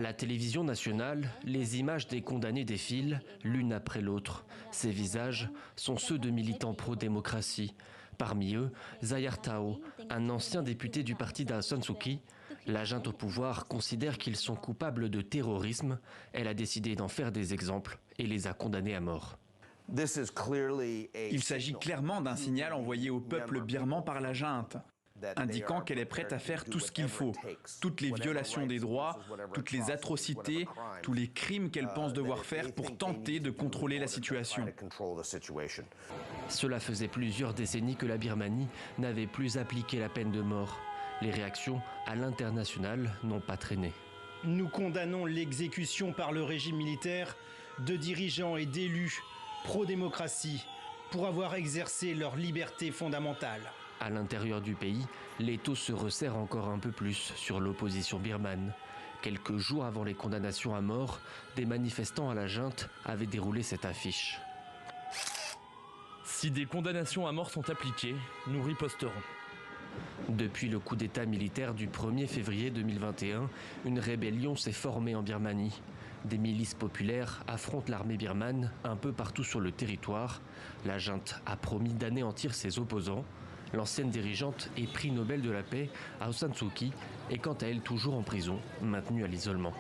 La télévision nationale, les images des condamnés défilent, l'une après l'autre. Ces visages sont ceux de militants pro-démocratie. Parmi eux, Zahir Tao, un ancien député du parti d'Aung San Suu Kyi. La junte au pouvoir considère qu'ils sont coupables de terrorisme. Elle a décidé d'en faire des exemples et les a condamnés à mort. Il s'agit clairement d'un signal envoyé au peuple birman par la junte, indiquant qu'elle est prête à faire tout ce qu'il faut, toutes les violations des droits, toutes les atrocités, tous les crimes qu'elle pense devoir faire pour tenter de contrôler la situation. Cela faisait plusieurs décennies que la Birmanie n'avait plus appliqué la peine de mort. Les réactions à l'international n'ont pas traîné. Nous condamnons l'exécution par le régime militaire de dirigeants et d'élus pro-démocratie pour avoir exercé leur liberté fondamentale. À l'intérieur du pays, l'étau se resserre encore un peu plus sur l'opposition birmane. Quelques jours avant les condamnations à mort, des manifestants à la junte avaient déroulé cette affiche. Si des condamnations à mort sont appliquées, nous riposterons. Depuis le coup d'État militaire du 1er février 2021, une rébellion s'est formée en Birmanie. Des milices populaires affrontent l'armée birmane un peu partout sur le territoire. La junte a promis d'anéantir ses opposants. L'ancienne dirigeante et prix Nobel de la paix, Aung San Suu Kyi, est quant à elle toujours en prison, maintenue à l'isolement.